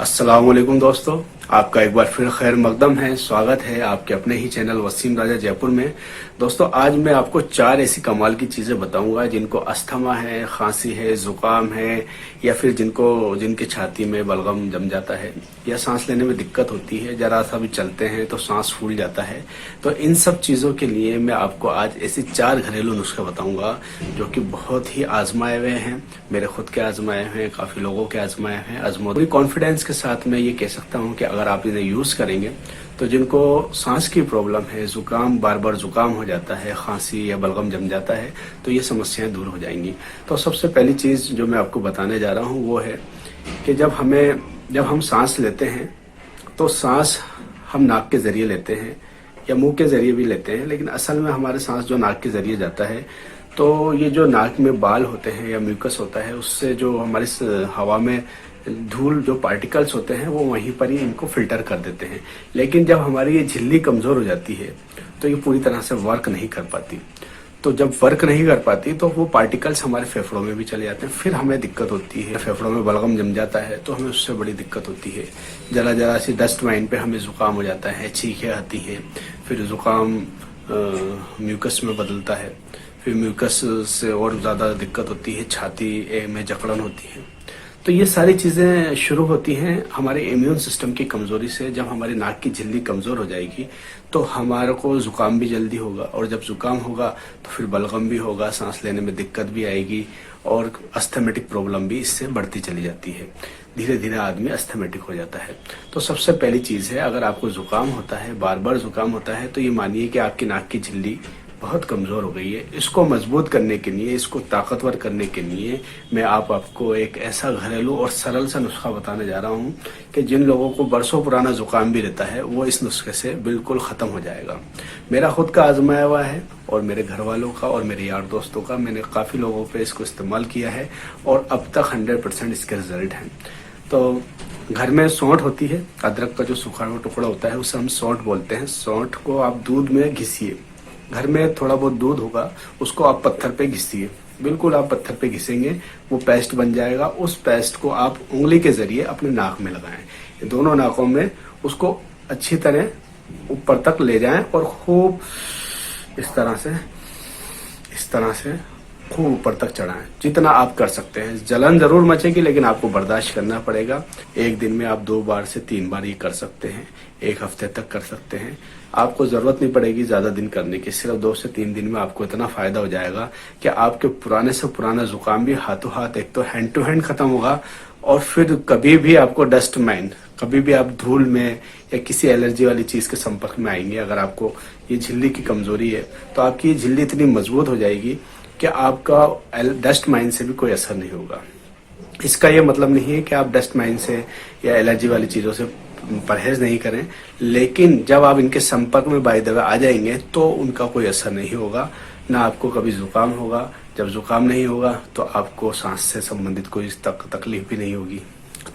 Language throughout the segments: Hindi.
अस्सलाम वालेकुम दोस्तों, आपका एक बार फिर खैर मकदम है। स्वागत है आपके अपने ही चैनल वसीम राजा जयपुर में। दोस्तों, आज मैं आपको 4 ऐसी कमाल की चीज़ें बताऊंगा जिनको अस्थमा है, खांसी है, जुकाम है, या फिर जिनके छाती में बलगम जम जाता है या सांस लेने में दिक्कत होती है, जरा सा भी चलते हैं तो सांस फूल जाता है। तो इन सब चीज़ों के लिए मैं आपको आज ऐसे 4 घरेलू नुस्खे बताऊंगा जो कि बहुत ही आजमाए हुए हैं। मेरे खुद के आजमाए हैं, काफ़ी लोगों के आजमाए हैं। पूरी कॉन्फिडेंस के साथ मैं ये कह सकता हूँ कि अगर आप इन्हें यूज करेंगे तो जिनको सांस की प्रॉब्लम है, जुकाम, बार बार जुकाम हो जाता है, खांसी या बलगम जम जाता है, तो ये समस्याएं दूर हो जाएंगी। तो सबसे पहली चीज जो मैं आपको बताने जा रहा हूँ वो है कि जब हम सांस लेते हैं तो सांस हम नाक के जरिए लेते हैं या मुंह के जरिए भी लेते हैं, लेकिन असल में हमारे सांस जो नाक के जरिए जाता है, तो ये जो नाक में बाल होते हैं या म्यूकस होता है, उससे जो हमारी हवा में धूल, जो पार्टिकल्स होते हैं, वो वहीं पर ही इनको फिल्टर कर देते हैं। लेकिन जब हमारी ये झिल्ली कमजोर हो जाती है तो ये पूरी तरह से वर्क नहीं कर पाती। तो जब वर्क नहीं कर पाती तो वो पार्टिकल्स हमारे फेफड़ों में भी चले जाते हैं, फिर हमें दिक्कत होती है। फेफड़ों में बलगम जम जाता है तो हमें उससे बड़ी दिक्कत होती है। जरा जरा सी डस्ट माइन पे हमें जुकाम हो जाता है, छींकें आती है, फिर जुकाम म्यूकस में बदलता है, फिर म्यूकस से और ज़्यादा दिक्कत होती है, छाती में जकड़न होती है। तो ये सारी चीज़ें शुरू होती हैं हमारे इम्यून सिस्टम की कमज़ोरी से। जब हमारी नाक की झिल्ली कमज़ोर हो जाएगी तो हमारे को ज़ुकाम भी जल्दी होगा, और जब ज़ुकाम होगा तो फिर बलगम भी होगा, सांस लेने में दिक्कत भी आएगी, और अस्थमेटिक प्रॉब्लम भी इससे बढ़ती चली जाती है। धीरे धीरे आदमी अस्थमेटिक हो जाता है। तो सबसे पहली चीज़ है, अगर आपको ज़ुकाम होता है, बार बार ज़ुकाम होता है, तो ये मानिए कि आपकी नाक की झिल्ली बहुत कमज़ोर हो गई है। इसको मजबूत करने के लिए, इसको ताकतवर करने के लिए मैं आपको एक ऐसा घरेलू और सरल सा नुस्खा बताने जा रहा हूँ कि जिन लोगों को बरसों पुराना जुकाम भी रहता है वो इस नुस्खे से बिल्कुल ख़त्म हो जाएगा। मेरा खुद का आजमाया हुआ है, और मेरे घर वालों का और मेरे यार दोस्तों का। मैंने काफ़ी लोगों पर इसको इस्तेमाल किया है और अब तक 100% इसके रिजल्ट हैं। तो घर में सौंठ होती है, अदरक का जो सूखा हुआ टुकड़ा होता है उसे हम सौंठ बोलते हैं। सौंठ को आप दूध में घिसिए, घर में थोड़ा बहुत दूध होगा, उसको आप पत्थर पे घिसिए, बिल्कुल आप पत्थर पे घिसेंगे, वो पेस्ट बन जाएगा। उस पेस्ट को आप उंगली के जरिए अपने नाक में लगाएं, दोनों नाकों में उसको अच्छी तरह ऊपर तक ले जाएं और खूब इस तरह से खूब ऊपर तक चढ़ाएं, जितना आप कर सकते हैं। जलन जरूर मचेगी, लेकिन आपको बर्दाश्त करना पड़ेगा। एक दिन में आप 2 बार से 3 बार ये कर सकते हैं, 1 हफ्ते तक कर सकते हैं। आपको जरूरत नहीं पड़ेगी ज्यादा दिन करने की, सिर्फ 2 से 3 दिन में आपको इतना फायदा हो जाएगा कि आपके पुराने से पुराना जुकाम भी हाथों हाथ, एक तो हैंड टू हैंड खत्म होगा, और फिर कभी भी आपको डस्ट माइन, कभी भी आप धूल में या किसी एलर्जी वाली चीज के संपर्क में आएंगे, अगर आपको ये झिल्ली की कमजोरी है, तो आपकी ये झिल्ली इतनी मजबूत हो जाएगी कि आपका डस्ट माइन से भी कोई असर नहीं होगा। इसका ये मतलब नहीं है कि आप डस्ट माइन से या एलर्जी वाली चीजों से परहेज नहीं करें, लेकिन जब आप इनके संपर्क में बाय द वे आ जाएंगे तो उनका कोई असर नहीं होगा, ना आपको कभी जुकाम होगा। जब जुकाम नहीं होगा तो आपको सांस से संबंधित कोई तकलीफ भी नहीं होगी।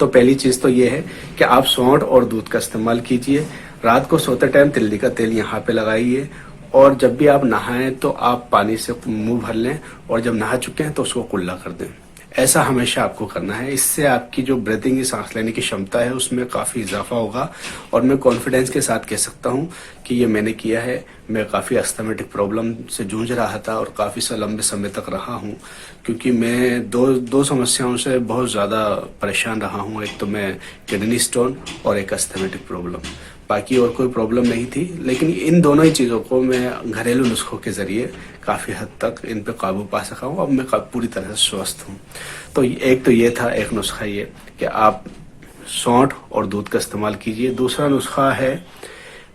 तो पहली चीज तो ये है कि आप सौंठ और दूध का इस्तेमाल कीजिए। रात को सोते टाइम तिल्ली का तेल यहाँ पे लगाइए, और जब भी आप नहाएं तो आप पानी से मुंह भर लें, और जब नहा चुके हैं तो उसको कुल्ला कर दें। ऐसा हमेशा आपको करना है। इससे आपकी जो ब्रीथिंग की, सांस लेने की क्षमता है, उसमें काफ़ी इजाफा होगा। और मैं कॉन्फिडेंस के साथ कह सकता हूँ कि ये मैंने किया है। मैं काफ़ी अस्थमेटिक प्रॉब्लम से जूझ रहा था और काफ़ी लंबे समय तक रहा हूँ, क्योंकि मैं दो समस्याओं से बहुत ज़्यादा परेशान रहा हूँ। एक तो मैं किडनी स्टोन और एक अस्थमेटिक प्रॉब्लम, बाकी और कोई प्रॉब्लम नहीं थी। लेकिन इन दोनों ही चीज़ों को मैं घरेलू नुस्खों के ज़रिए काफ़ी हद तक इन पे काबू पा सका हूँ। अब मैं पूरी तरह से स्वस्थ हूँ। तो एक तो ये था, एक नुस्खा ये कि आप सौंठ और दूध का इस्तेमाल कीजिए। दूसरा नुस्खा है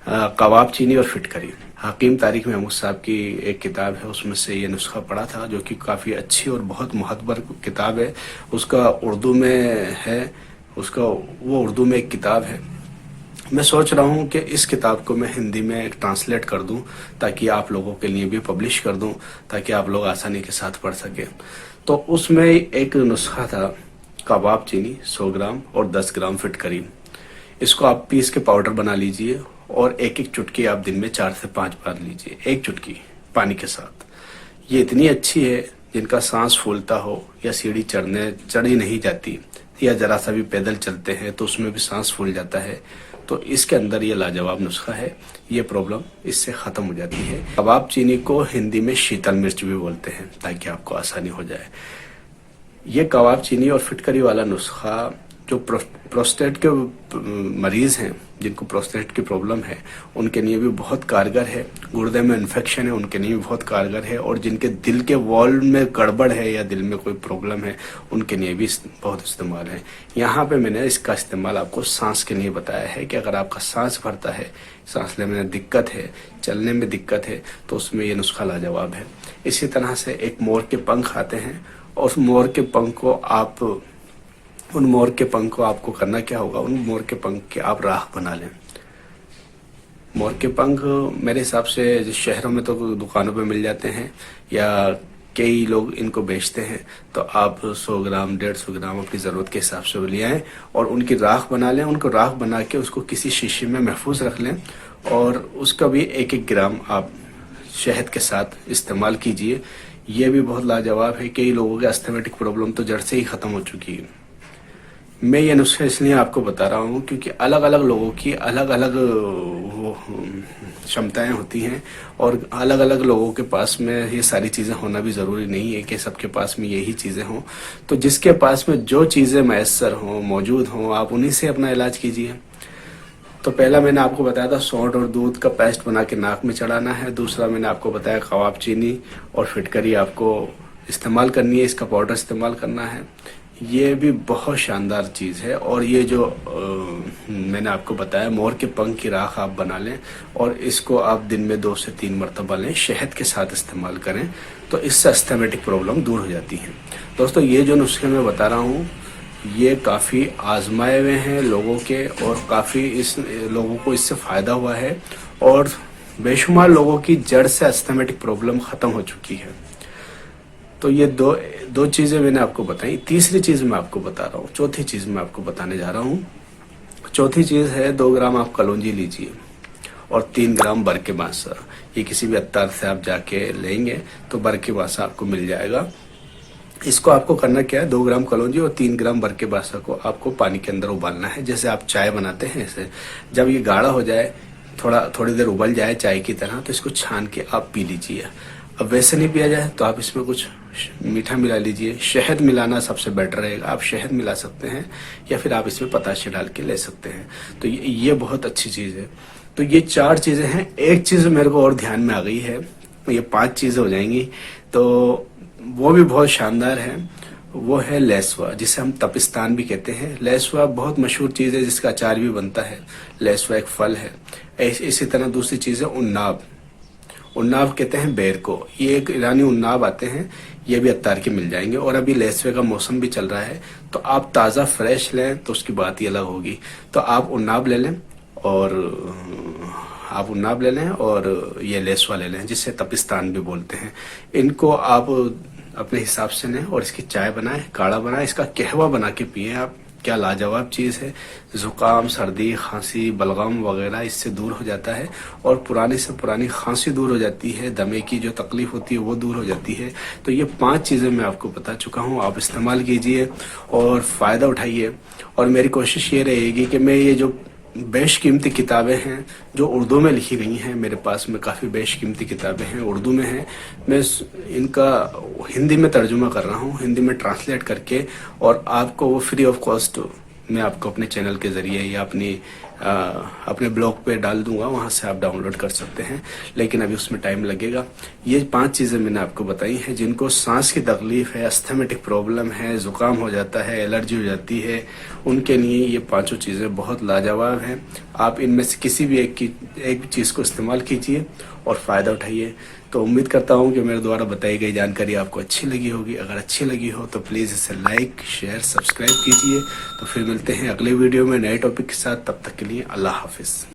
कबाब चीनी और फिटकरी। हकीम तारिक महमूद साहब की एक किताब है, उसमें से ये नुस्खा पढ़ा था, जो कि काफ़ी अच्छी और बहुत मुहतबर किताब है। उसका उर्दू में है, वो उर्दू में एक किताब है। मैं सोच रहा हूँ कि इस किताब को मैं हिंदी में ट्रांसलेट कर दूं, ताकि आप लोगों के लिए भी पब्लिश कर दूं, ताकि आप लोग आसानी के साथ पढ़ सकें। तो उसमें एक नुस्खा था, कबाब चीनी 100 ग्राम और 10 ग्राम फिटकरी। इसको आप पीस के पाउडर बना लीजिए, और एक एक चुटकी आप दिन में 4 से 5 बार लीजिए, एक चुटकी पानी के साथ। ये इतनी अच्छी है, जिनका सांस फूलता हो या सीढ़ी चढ़ी नहीं जाती, या जरा सा भी पैदल चलते हैं तो उसमें भी सांस फूल जाता है। तो इसके अंदर ये लाजवाब नुस्खा है, ये प्रॉब्लम इससे ख़त्म हो जाती है। कबाब चीनी को हिंदी में शीतल मिर्च भी बोलते हैं ताकि आपको आसानी हो जाए। ये कबाब चीनी और फिटकरी वाला नुस्खा जो प्रोस्टेट के मरीज़ हैं, जिनको प्रोस्टेट की प्रॉब्लम है, उनके लिए भी बहुत कारगर है। गुर्दे में इन्फेक्शन है, उनके लिए भी बहुत कारगर है। और जिनके दिल के वॉल में गड़बड़ है या दिल में कोई प्रॉब्लम है, उनके लिए भी बहुत इस्तेमाल है। यहाँ पे मैंने इसका इस्तेमाल आपको सांस के लिए बताया है कि अगर आपका सांस भरता है, सांस लेने में दिक्कत है, चलने में दिक्कत है, तो उसमें ये नुस्खा लाजवाब है। इसी तरह से एक मोर के पंख आते हैं और उस मोर के पंख को उन मोर के पंख को आपको करना क्या होगा, उन मोर के पंख के आप राख बना लें। मोर के पंख मेरे हिसाब से शहरों में तो दुकानों पे मिल जाते हैं या कई लोग इनको बेचते हैं। तो आप 100 ग्राम 150 ग्राम अपनी ज़रूरत के हिसाब से ले आएँ और उनकी राख बना लें। उनको राख बना के उसको किसी शीशी में महफूज रख लें और उसका भी 1-1 ग्राम आप शहद के साथ इस्तेमाल कीजिए। ये भी बहुत लाजवाब है। कई लोगों के अस्थमेटिक प्रॉब्लम तो जड़ से ही ख़त्म हो चुकी है। मैं ये नुस्खा इसलिए आपको बता रहा हूँ क्योंकि अलग अलग लोगों की अलग अलग क्षमताएं होती हैं और अलग अलग लोगों के पास में ये सारी चीज़ें होना भी ज़रूरी नहीं है कि सबके पास में यही चीज़ें हों। तो जिसके पास में जो चीज़ें मैसर हों, मौजूद हों, आप उन्हीं से अपना इलाज कीजिए। तो पहला मैंने आपको बताया था सौंठ और दूध का पेस्ट बना के नाक में चढ़ाना है। दूसरा मैंने आपको बताया कबाब चीनी और फिटकरी आपको इस्तेमाल करनी है, इसका पाउडर इस्तेमाल करना है। ये भी बहुत शानदार चीज़ है। और ये जो मैंने आपको बताया मोर के पंख की राख आप बना लें और इसको आप दिन में 2 से 3 मरतबा लें, शहद के साथ इस्तेमाल करें, तो इससे अस्थमेटिक प्रॉब्लम दूर हो जाती है। दोस्तों, ये जो नुस्खे मैं बता रहा हूँ ये काफ़ी आजमाए हुए हैं लोगों के और काफ़ी लोगों को इससे फ़ायदा हुआ है और बेशुमार लोगों की जड़ से अस्थमेटिक प्रॉब्लम ख़त्म हो चुकी है। तो ये दो चीज़ें मैंने आपको बताई। तीसरी चीज़ मैं आपको बता रहा हूँ, चौथी चीज़ मैं आपको बताने जा रहा हूँ। चौथी चीज़ है 2 ग्राम आप कलौंजी लीजिए और 3 ग्राम बरके बासा। ये किसी भी अत्तार से आप जाके लेंगे तो बरके बासा आपको मिल जाएगा। इसको आपको करना क्या है, 2 ग्राम कलौंजी और 3 ग्राम बरके बासा को आपको पानी के अंदर उबालना है, जैसे आप चाय बनाते हैं ऐसे। जब ये गाढ़ा हो जाए, थोड़ी देर उबल जाए चाय की तरह, तो इसको छान के आप पी लीजिए। अब वैसे नहीं पिया जाए तो आप इसमें कुछ मीठा मिला लीजिए। शहद मिलाना सबसे बेटर रहेगा, आप शहद मिला सकते हैं या फिर आप इसमें पताशे डाल के ले सकते हैं। तो ये बहुत अच्छी चीज़ है। तो ये 4 चीज़ें हैं। एक चीज़ मेरे को और ध्यान में आ गई है, ये 5 चीज़ें हो जाएंगी तो वो भी बहुत शानदार है। वो है लहसुआ, जिसे हम तपिस्तान भी कहते हैं। लहसुआ बहुत मशहूर चीज़ है जिसका अचार भी बनता है। लहसुआ एक फल है। इसी तरह दूसरी चीज़ है उन्नाब। उन्नाब कहते हैं बेर को। ये एक ईरानी उन्नाब आते हैं, ये भी अत्तार के मिल जाएंगे। और अभी लहसुए का मौसम भी चल रहा है, तो आप ताज़ा फ्रेश लें तो उसकी बात ही अलग होगी। तो आप उन्नाब ले लें और ये लहसुआ ले लें, जिसे तपिस्तान भी बोलते हैं। इनको आप अपने हिसाब से लें और इसकी चाय बनाएं, काढ़ा बनाएं, इसका कहवा बना के पिए आप। क्या लाजवाब चीज़ है। ज़ुकाम, सर्दी, खांसी, बलगम वगैरह इससे दूर हो जाता है और पुरानी से पुरानी खांसी दूर हो जाती है। दमे की जो तकलीफ होती है वो दूर हो जाती है। तो ये 5 चीज़ें मैं आपको बता चुका हूँ, आप इस्तेमाल कीजिए और फ़ायदा उठाइए। और मेरी कोशिश ये रहेगी कि मैं ये जो बेशकीमती किताबें हैं जो उर्दू में लिखी गई हैं, मेरे पास में काफ़ी बेशकीमती किताबें हैं, उर्दू में हैं, मैं इनका हिंदी में तर्जुमा कर रहा हूँ, हिंदी में ट्रांसलेट करके, और आपको वो फ्री ऑफ कॉस्ट मैं आपको अपने चैनल के ज़रिए या अपने ब्लॉग पे डाल दूंगा, वहाँ से आप डाउनलोड कर सकते हैं। लेकिन अभी उसमें टाइम लगेगा। ये 5 चीज़ें मैंने आपको बताई हैं जिनको सांस की तकलीफ है, अस्थमेटिक प्रॉब्लम है, ज़ुकाम हो जाता है, एलर्जी हो जाती है, उनके लिए ये 5 चीज़ें बहुत लाजवाब हैं। आप इनमें से किसी भी एक चीज़ को इस्तेमाल कीजिए और फ़ायदा उठाइए। तो उम्मीद करता हूँ कि मेरे द्वारा बताई गई जानकारी आपको अच्छी लगी होगी। अगर अच्छी लगी हो तो प्लीज़ इसे लाइक, शेयर, सब्सक्राइब कीजिए। तो फिर मिलते हैं अगले वीडियो में नए टॉपिक के साथ। तब तक के लिए अल्लाह हाफिज़।